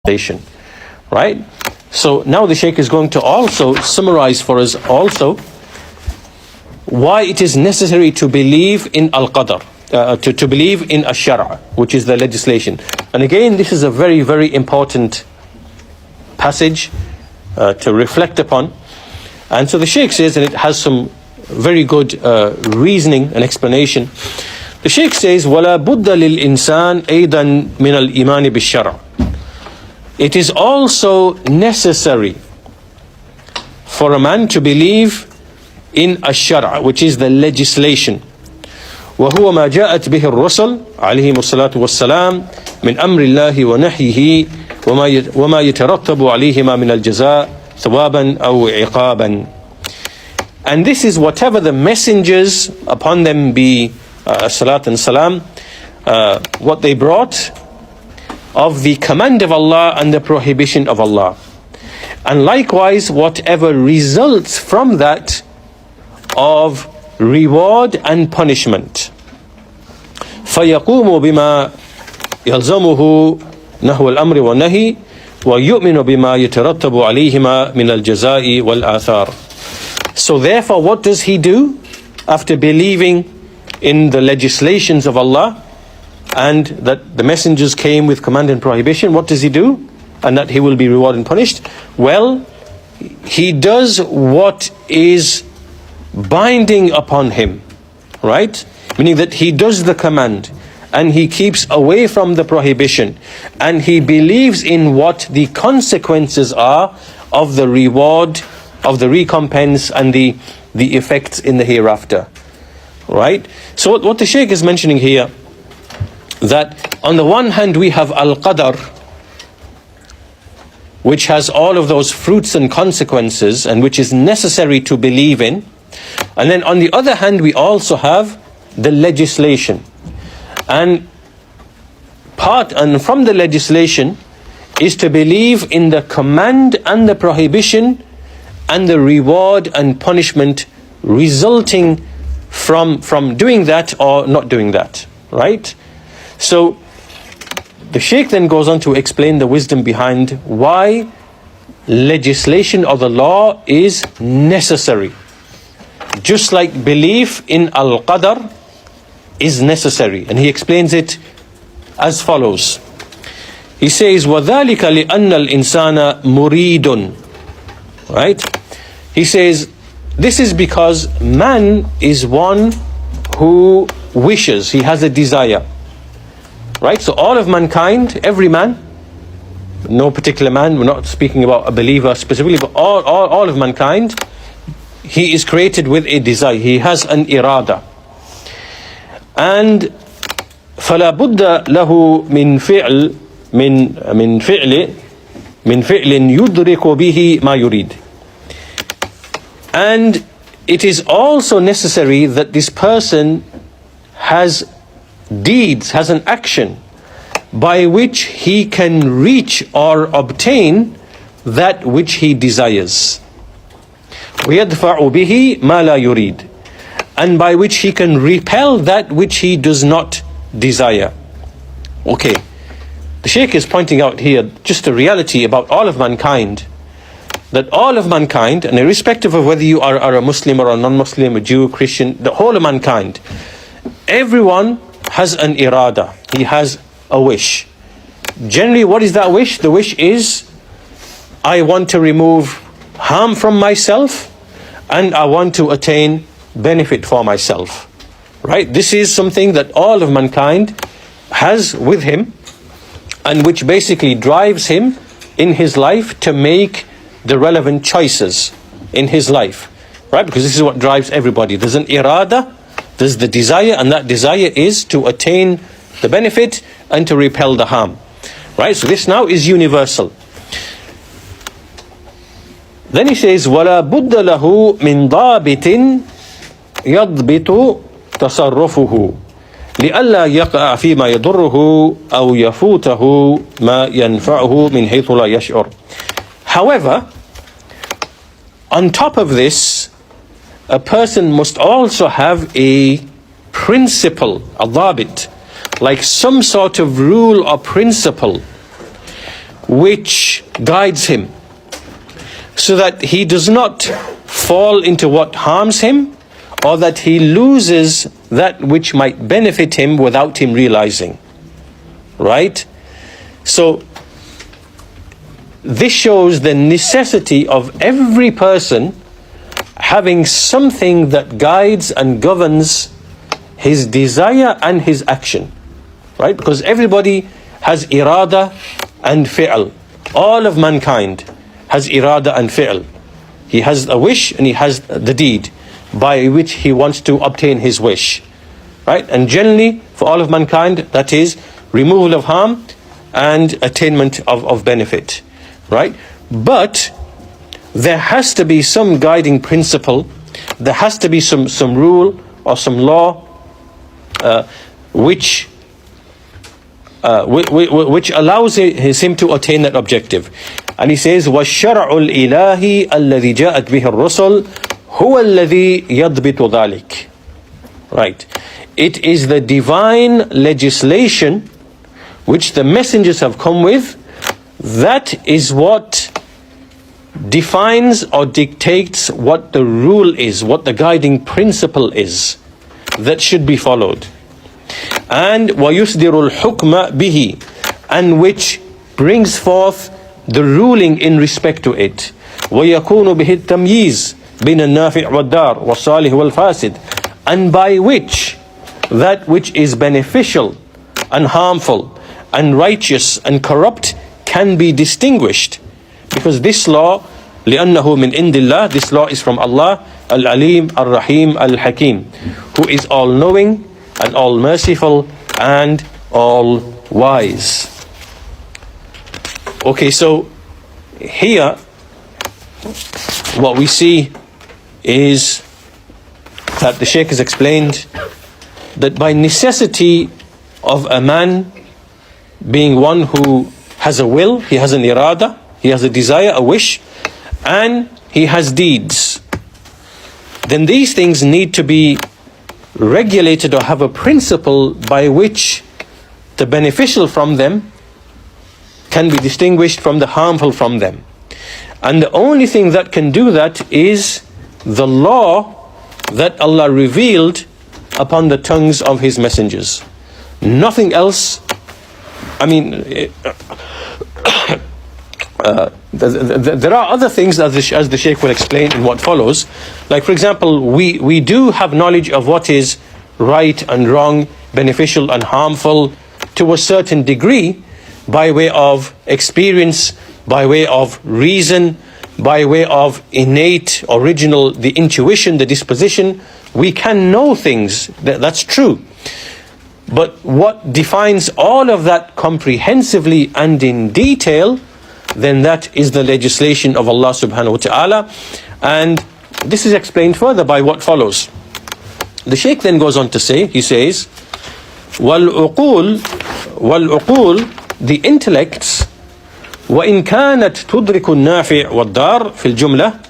legislation. Right? So now the Shaykh is going to also summarize for us also why it is necessary to believe in al-qadr, to believe in ash-shara', which is the legislation. And again, this is a very, very important passage to reflect upon. And so the Shaykh says, and it has some very good reasoning and explanation. The Shaykh says, وَلَا بُدَّ لِلْإِنسَانِ أَيْضًا مِنَ الْإِيمَانِ بِالشَّرْعِ. It is also necessary for a man to believe in ash-shara', which is the legislation. وهو ما جاءت به الرسل عليهم الصلاة والسلام من أمر الله ونهيه وما يترتب عليهما من الجزاء ثوابا أو عقابا. And this is whatever the messengers, upon them be salat and salam, what they brought of the command of Allah and the prohibition of Allah. And likewise whatever results from that of reward and punishment. فَيَقُومُ بِمَا يَلْزَمُهُ نَحْوَ الْأَمْرِ وَالنَّهِي وَيُؤْمِنُ بِمَا يَتَرَتَّبُ عَلَيْهِمَا مِنَ الْجَزَاءِ وَالْآثَارِ. So therefore, what does he do after believing in the legislations of Allah and that the messengers came with command and prohibition? What does he do? And that he will be rewarded and punished? Well, he does what is binding upon him, right? Meaning that he does the command and he keeps away from the prohibition, and he believes in what the consequences are of the reward, of the recompense, and the effects in the hereafter. Right? So what the Shaykh is mentioning here, that on the one hand we have al-qadr, which has all of those fruits and consequences, and which is necessary to believe in. And then on the other hand we also have the legislation. And from the legislation is to believe in the command and the prohibition and the reward and punishment resulting from doing that or not doing that. Right? So the Shaykh then goes on to explain the wisdom behind why legislation of the law is necessary. Just like belief in al-qadr is necessary. And he explains it as follows. He says, وَذَلِكَ لِأَنَّ الْإِنسَانَ مُرِيدٌ. Right? He says, this is because man is one who wishes, he has a desire. Right? So all of mankind, every man, no particular man, we're not speaking about a believer specifically, but all of mankind, he is created with a desire. He has an irada. And فلا بد له من فعل يدرك به ما يريد. And it is also necessary that this person has deeds, has an action by which he can reach or obtain that which he desires. ويدفع به ما لا يريد. And by which he can repel that which he does not desire. Okay, the Shaykh is pointing out here just a reality about all of mankind, that all of mankind, and irrespective of whether you are a Muslim or a non-Muslim, a Jew, Christian, the whole of mankind, everyone has an irada, he has a wish. Generally, what is that wish? The wish is, I want to remove harm from myself and I want to attain benefit for myself. Right? This is something that all of mankind has with him, and which basically drives him in his life to make the relevant choices in his life. Right? Because this is what drives everybody. There's an irada, there's the desire, and that desire is to attain the benefit and to repel the harm. Right? So this now is universal. Then he says, وَلَا بُدَّ لَهُ مِنْ ضَابِطٍ يَضْبِطُ تصرفه لئلا يقع فيما يضره أو يفوته ما ينفعه من حيث لا يشعر. However, on top of this, a person must also have a principle, a dhabit, like some sort of rule or principle, which guides him, so that he does not fall into what harms him, or that he loses that which might benefit him without him realizing. Right? So this shows the necessity of every person having something that guides and governs his desire and his action. Right? Because everybody has irada and fi'l. All of mankind has irada and fi'l. He has a wish and he has the deed by which he wants to obtain his wish. Right? And generally, for all of mankind, that is removal of harm and attainment of benefit. Right? But there has to be some guiding principle, there has to be some rule or some law which allows him to attain that objective. And he says, وَالشَّرْعُ الْإِلَهِ الَّذِي جَاءَتْ بِهِ الرُّسُلُ هُوَ الَّذِي يَضْبِطُ ذَلِكَ. Right. It is the divine legislation which the messengers have come with, that is what defines or dictates what the rule is, what the guiding principle is that should be followed. And وَيُصْدِرُ الْحُكْمَ بِهِ, and which brings forth the ruling in respect to it. وَيَكُونُ بِهِ التَّمْيِيزِ بِينَ النَّافِعِ وَالدَّارِ وَالصَّالِحِ وَالْفَاسِدِ, and by which that which is beneficial and harmful and righteous and corrupt can be distinguished. Because this law, لِأَنَّهُ مِنْ عِنْدِ اللَّهِ, this law is from Allah, Al-Alim, Al-Rahim, Al-Hakim, who is all-knowing and all-merciful and all-wise. Okay, so here what we see is that the Shaykh has explained that by necessity of a man being one who has a will, he has an irada, he has a desire, a wish, and he has deeds, then these things need to be regulated or have a principle by which the beneficial from them can be distinguished from the harmful from them. And the only thing that can do that is the law that Allah revealed upon the tongues of His messengers. Nothing else. I mean, there are other things, as the Shaykh will explain in what follows. Like, for example, we do have knowledge of what is right and wrong, beneficial and harmful to a certain degree, by way of experience, by way of reason, by way of innate, original, the intuition, the disposition. We can know things, that's true. But what defines all of that comprehensively and in detail, then that is the legislation of Allah subhanahu wa ta'ala. And this is explained further by what follows. The Shaykh then goes on to say, he says, وَالْعُقُولُ, the intellects, وَإِنْ كَانَتْ تُدْرِكُ النَّافِعِ وَالضَّارِ فِي الْجُمْلَةِ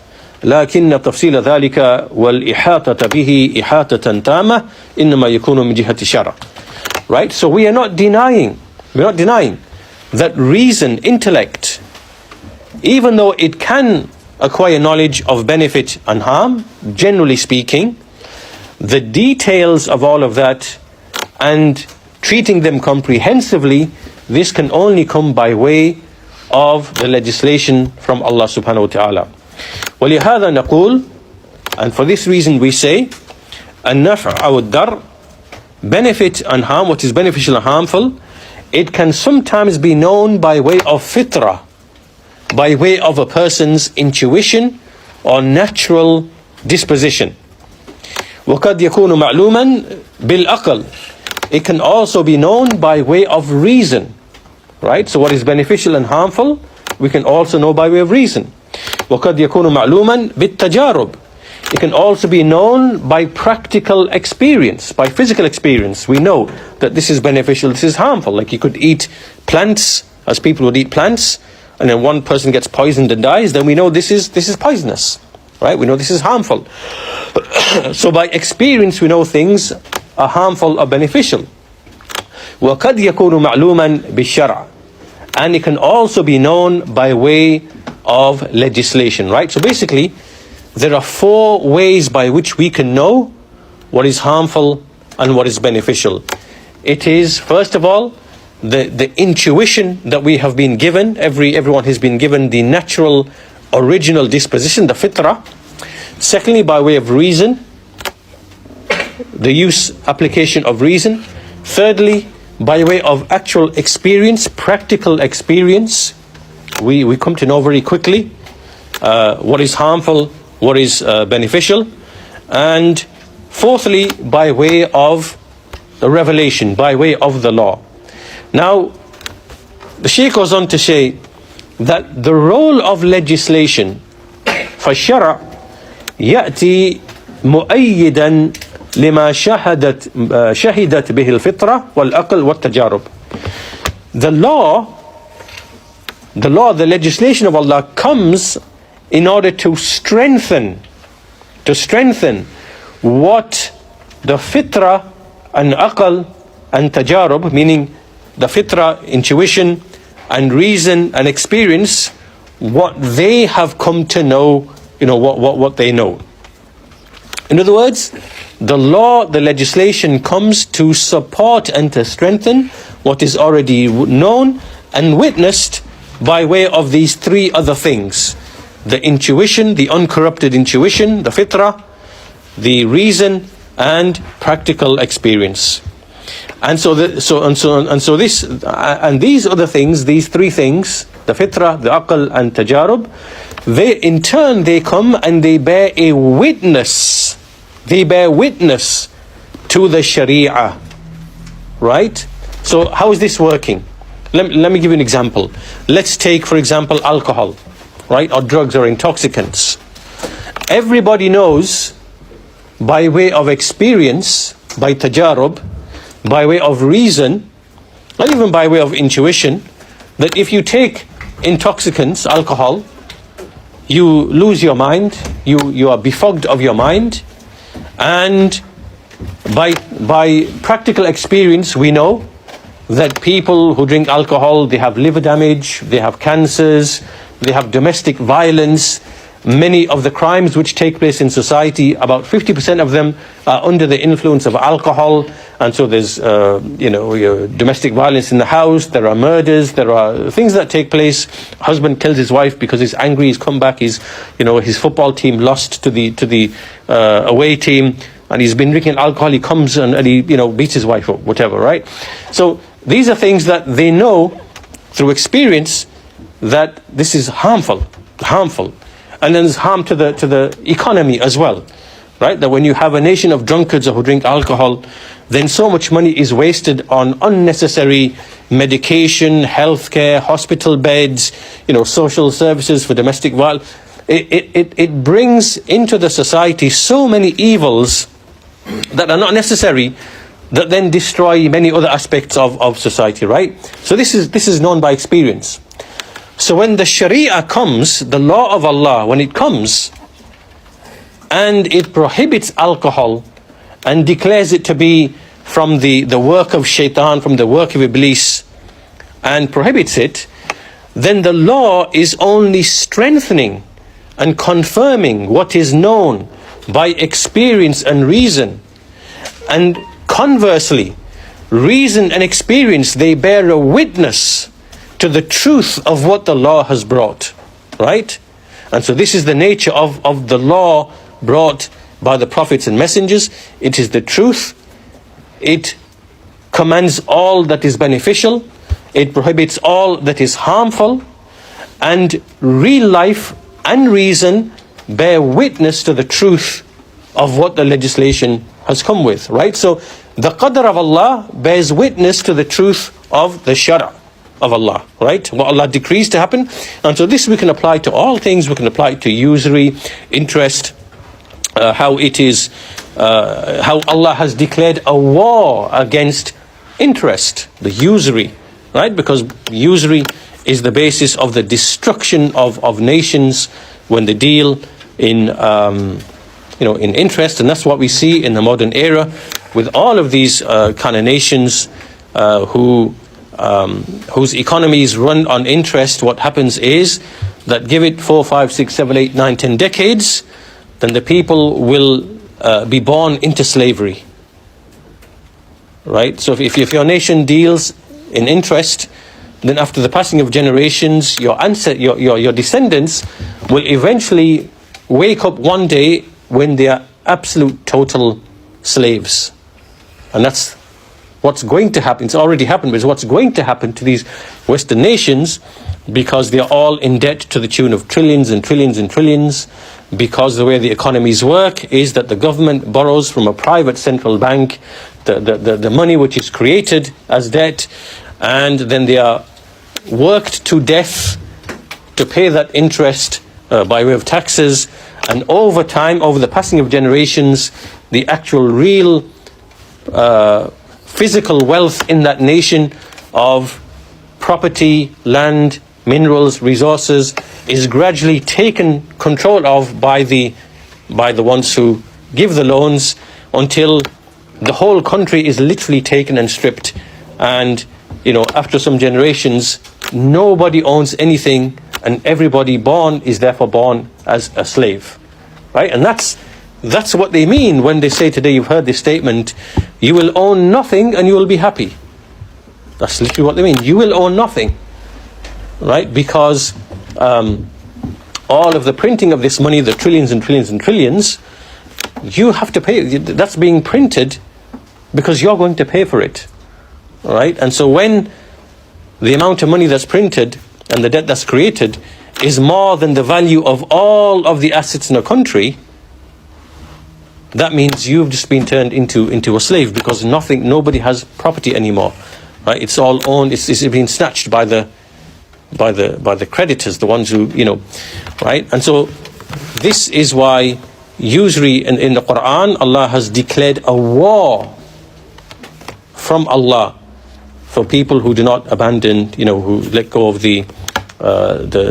لكن تفصيل ذلك والإحاطة به إحاطة تامة إنما يكون من جهة الشرع. Right? So we're not denying that reason, intellect, even though it can acquire knowledge of benefit and harm, generally speaking, the details of all of that and treating them comprehensively, this can only come by way of the legislation from Allah subhanahu wa ta'ala. وَلِهَذَا نَقُولُ, and for this reason we say, النَّفْعُ أو الضَّرُّ, benefit and harm, what is beneficial and harmful, it can sometimes be known by way of fitrah, by way of a person's intuition or natural disposition. وَقَدْ يَكُونُ مَعْلُومًا بِالْأَقْلِ, it can also be known by way of reason. Right? So what is beneficial and harmful, we can also know by way of reason. وَقَدْ يَكُونُ مَعْلُومًا بِالتَّجَارُبِ, it can also be known by practical experience, by physical experience. We know that this is beneficial, this is harmful. Like you could eat plants, as people would eat plants, and then one person gets poisoned and dies, then we know this is poisonous. Right? We know this is harmful. So by experience we know things are harmful or beneficial. وَقَدْ يَكُونُ مَعْلُومًا بِالشَّرْعِ, and it can also be known by way of legislation, right? So basically, there are 4 ways by which we can know what is harmful and what is beneficial. It is, first of all, the intuition that we have been given. Everyone has been given the natural, original disposition, the fitrah. Secondly, by way of reason, the application of reason. Thirdly, by way of actual experience, practical experience. We come to know very quickly what is harmful, what is beneficial. And fourthly, by way of the revelation, by way of the law. Now, the Shaykh goes on to say that the role of legislation for Shara' يأتي مؤيدا لما شهدت به الفطرة والعقل والتجارب. The the legislation of Allah comes in order to strengthen what the fitrah and aql and tajarub, meaning the fitrah, intuition, and reason and experience, what they have come to know, what they know. In other words, the legislation comes to support and to strengthen what is already known and witnessed by way of these 3 other things: the intuition, the uncorrupted intuition, the fitrah, the reason, and practical experience. And these other things, these 3 things, the fitrah, the aql, and tajarub, they in turn come and they bear witness to the sharia, right? So how is this working? Let me give you an example. Let's take, for example, alcohol, right, or drugs or intoxicants. Everybody knows by way of experience, by tajarub, by way of reason, not even by way of intuition, that if you take intoxicants, alcohol, you lose your mind, you are befogged of your mind. And by practical experience, we know that people who drink alcohol, they have liver damage, they have cancers, they have domestic violence. Many of the crimes which take place in society, about 50% of them are under the influence of alcohol. And so there's domestic violence in the house, there are murders, there are things that take place. Husband kills his wife because he's angry, he's come back, his football team lost to the away team, and he's been drinking alcohol, he comes and he beats his wife or whatever, right? So these are things that they know through experience that this is harmful. And then there's harm to the economy as well, right? That when you have a nation of drunkards who drink alcohol, then so much money is wasted on unnecessary medication, healthcare, hospital beds, social services for domestic violence. It brings into the society so many evils that are not necessary, that then destroy many other aspects of society, right? So this is known by experience. So when the Sharia comes, the law of Allah, when it comes and it prohibits alcohol and declares it to be from the work of shaitan, from the work of Iblis, and prohibits it, then the law is only strengthening and confirming what is known by experience and reason. And conversely, reason and experience, they bear a witness to the truth of what the law has brought, right? And so this is the nature of the law brought by the prophets and messengers. It is the truth. It commands all that is beneficial. It prohibits all that is harmful. And real life and reason bear witness to the truth of what the legislation has come with, right? So the qadr of Allah bears witness to the truth of the shara' of Allah, right? What Allah decrees to happen. And so this we can apply to all things. We can apply it to usury, interest, how Allah has declared a war against interest, the usury, right? Because usury is the basis of the destruction of nations when they deal in in interest. And that's what we see in the modern era with all of these kind of nations who whose economies run on interest, what happens is that give it 4, 5, 6, 7, 8, 9, 10 decades, then the people will be born into slavery. Right? So if your nation deals in interest, then after the passing of generations, your descendants will eventually wake up one day when they are absolute total slaves. And that's what's going to happen. It's already happened, but it's what's going to happen to these Western nations, because they are all in debt to the tune of trillions and trillions and trillions, because the way the economies work is that the government borrows from a private central bank the money which is created as debt, and then they are worked to death to pay that interest by way of taxes. And over time, over the passing of generations, the actual real physical wealth in that nation of property, land, minerals, resources is gradually taken control of by the ones who give the loans, until the whole country is literally taken and stripped. And after some generations, nobody owns anything, and everybody born is therefore born as a slave. Right? And that's what they mean when they say today, you've heard this statement, you will own nothing and you will be happy. That's literally what they mean. You will own nothing. Right? Because all of the printing of this money, the trillions and trillions and trillions, you have to pay. That's being printed because you're going to pay for it. Right? And so when the amount of money that's printed and the debt that's created is more than the value of all of the assets in a country, that means you've just been turned into a slave, because nobody has property anymore. Right? It's all owned. It's been snatched by the creditors, the ones who right? And so this is why usury in the Quran, Allah has declared a war from Allah for people who do not abandon, who let go of the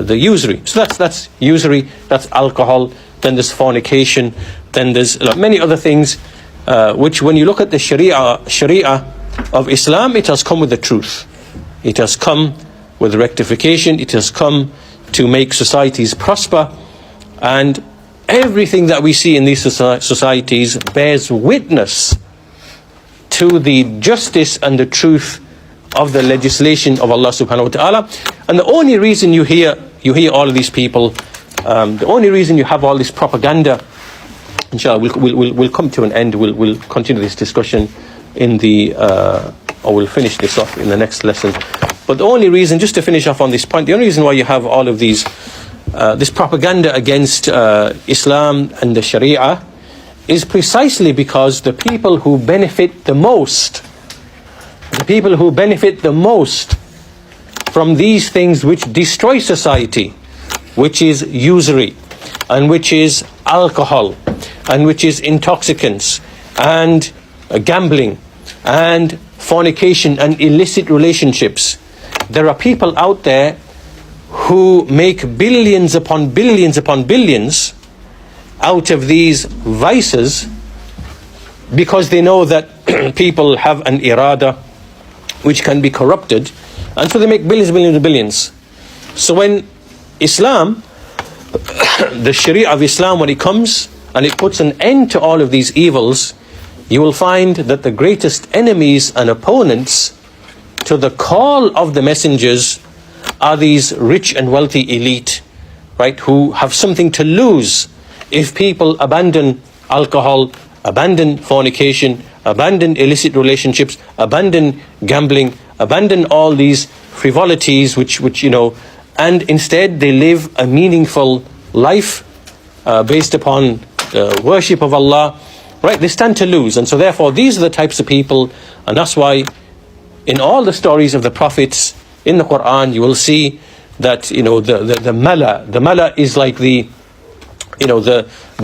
usury. So that's usury, that's alcohol. Then there's fornication. Then there's many other things, which when you look at the Sharia of Islam, it has come with the truth. It has come with rectification. It has come to make societies prosper. And everything that we see in these societies bears witness to the justice and the truth of the legislation of Allah subhanahu wa ta'ala. And the only reason you hear all of these people, the only reason you have all this propaganda, inshallah, we'll come to an end. We'll continue this discussion or we'll finish this off in the next lesson. But the only reason, just to finish off on this point, the only reason why you have all of these, this propaganda against Islam and the Sharia is precisely because the people who benefit the most from these things which destroy society, which is usury, and which is alcohol, and which is intoxicants, and gambling, and fornication, and illicit relationships. There are people out there who make billions upon billions upon billions out of these vices, because they know that people have an irada which can be corrupted, and so they make billions, billions and billions. So when Islam, the Sharia of Islam, when it comes and it puts an end to all of these evils, you will find that the greatest enemies and opponents to the call of the messengers are these rich and wealthy elite, right, who have something to lose if people abandon alcohol, abandon fornication, abandon illicit relationships, abandon gambling, abandon all these frivolities which and instead they live a meaningful life based upon worship of Allah, right? They stand to lose. And so therefore these are the types of people, and that's why in all the stories of the prophets in the Quran you will see that the mala is like the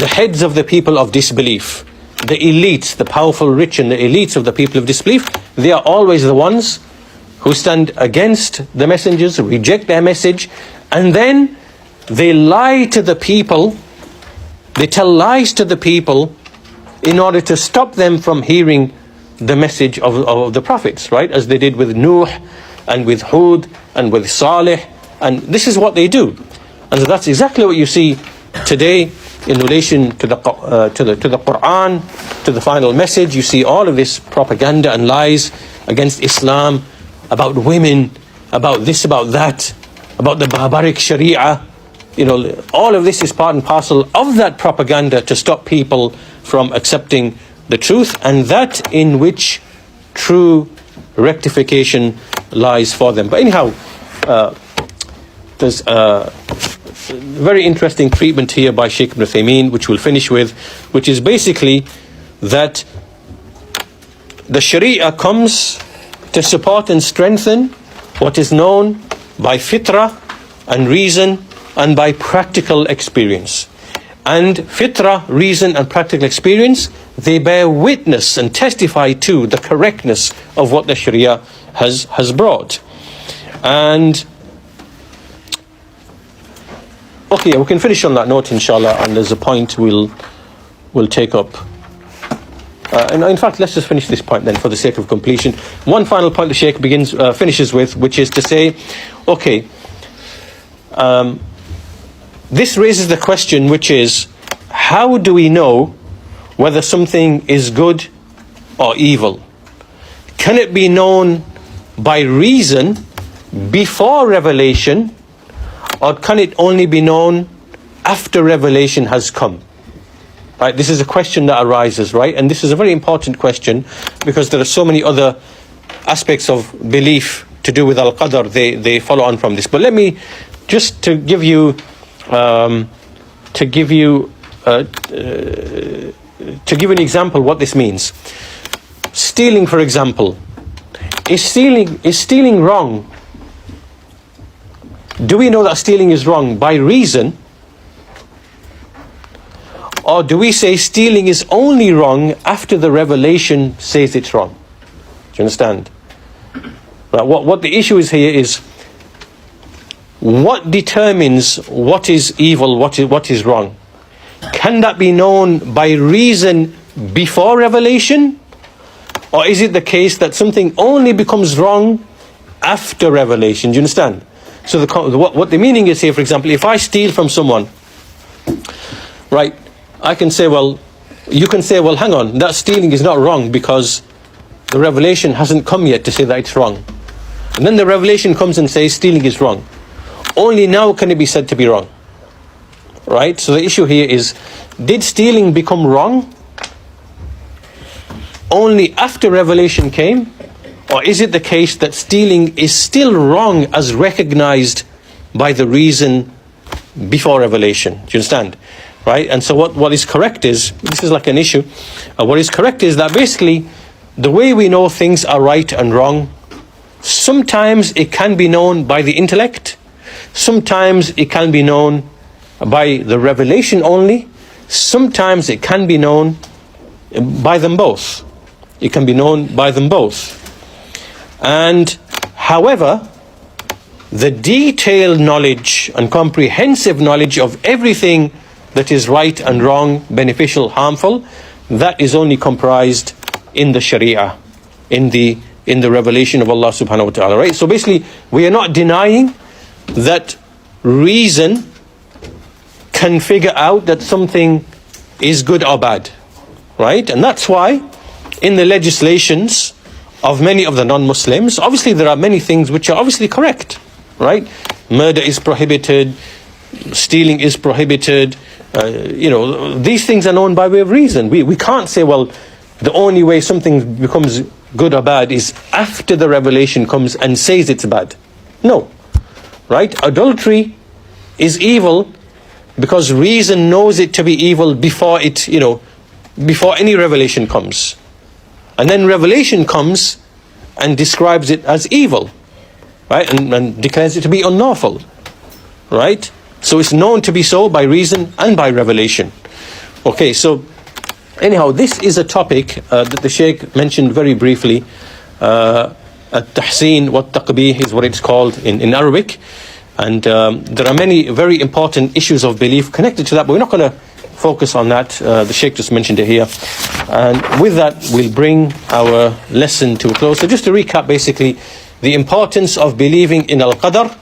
heads of the people of disbelief, the elites, the powerful rich and the elites of the people of disbelief. They are always the ones who stand against the messengers, reject their message, and then they lie to the people, they tell lies to the people in order to stop them from hearing the message of the prophets, right? As they did with Nuh, and with Hud and with Salih, and this is what they do. And so that's exactly what you see today in relation to the Quran, to the final message. You see all of this propaganda and lies against Islam, about women, about this, about that, about the barbaric Sharia. All of this is part and parcel of that propaganda to stop people from accepting the truth, and that in which true rectification lies for them. But anyhow, there's a very interesting treatment here by Shaykh Ibn Al-Uthaymeen, which we'll finish with, which is basically that the Sharia comes to support and strengthen what is known by fitrah and reason and by practical experience. And fitrah, reason and practical experience, they bear witness and testify to the correctness of what the Sharia has brought. And okay, we can finish on that note, inshallah, and there's a point we'll take up. And in fact, let's just finish this point then for the sake of completion. One final point the Shaykh finishes with, which is to say, okay, this raises the question, which is, how do we know whether something is good or evil? Can it be known by reason before revelation, or can it only be known after revelation has come? Right, this is a question that arises, right? And this is a very important question, because there are so many other aspects of belief to do with Al-Qadr, they follow on from this. But let me just to give you an example what this means. Stealing, for example. Is stealing wrong? Do we know that stealing is wrong by reason? Or do we say stealing is only wrong after the revelation says it's wrong? Do you understand? Right, what the issue is here is, what determines what is evil, what is wrong? Can that be known by reason before revelation? Or is it the case that something only becomes wrong after revelation? Do you understand? So what the meaning is here, for example, if I steal from someone, right, I can say, well, you can say, well, hang on, that stealing is not wrong because the revelation hasn't come yet to say that it's wrong. And then the revelation comes and says stealing is wrong. Only now can it be said to be wrong. Right? So the issue here is, did stealing become wrong only after revelation came? Or is it the case that stealing is still wrong as recognized by the reason before revelation? Do you understand? Right? And so what is correct is, this is like an issue, what is correct is that basically the way we know things are right and wrong, sometimes it can be known by the intellect, sometimes it can be known by the revelation only, sometimes it can be known by them both. It can be known by them both. And however, the detailed knowledge and comprehensive knowledge of everything that is right and wrong, beneficial, harmful, that is only comprised in the Sharia, in the revelation of Allah subhanahu wa ta'ala, right? So basically, we are not denying that reason can figure out that something is good or bad, right? And that's why in the legislations of many of the non-Muslims, obviously there are many things which are obviously correct, right? Murder is prohibited, stealing is prohibited, these things are known by way of reason. We can't say, well, the only way something becomes good or bad is after the revelation comes and says it's bad. No. Right? Adultery is evil because reason knows it to be evil before before any revelation comes. And then revelation comes and describes it as evil, right? And declares it to be unlawful, right? So it's known to be so by reason and by revelation. Okay, so anyhow, this is a topic that the Shaykh mentioned very briefly. At-Tahseen wa at-Taqbih is what it's called in Arabic. And there are many very important issues of belief connected to that, but we're not going to focus on that. The Shaykh just mentioned it here. And with that, we'll bring our lesson to a close. So just to recap, basically, the importance of believing in al-qadr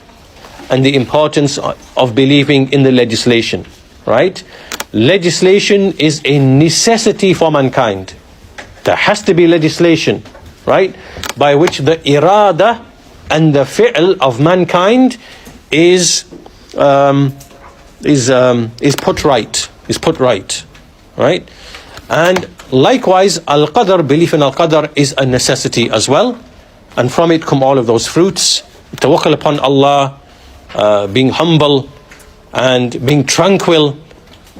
and the importance of believing in the legislation, right? Legislation is a necessity for mankind. There has to be legislation, right? By which the irada and the fi'l of mankind is put right, right? And likewise, al-qadr, belief in al-qadr, is a necessity as well. And from it come all of those fruits. Tawakkul upon Allah, being humble and being tranquil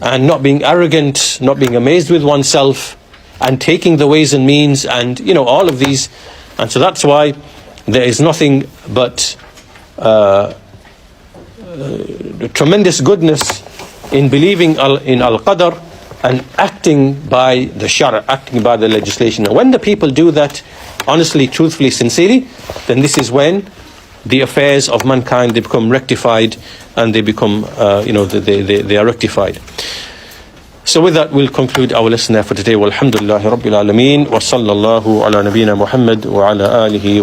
and not being arrogant, not being amazed with oneself, and taking the ways and means, and all of these. And so that's why there is nothing but tremendous goodness in believing in al-qadr and acting by the shar', acting by the legislation. And when the people do that honestly, truthfully, sincerely, then this is when the affairs of mankind, they become rectified, and they become they are rectified. So with that, we'll conclude our lesson there for today. Walhamdulillahi Rabbil Alameen, wa sallallahu ala nabiyyina Muhammad wa ala alihi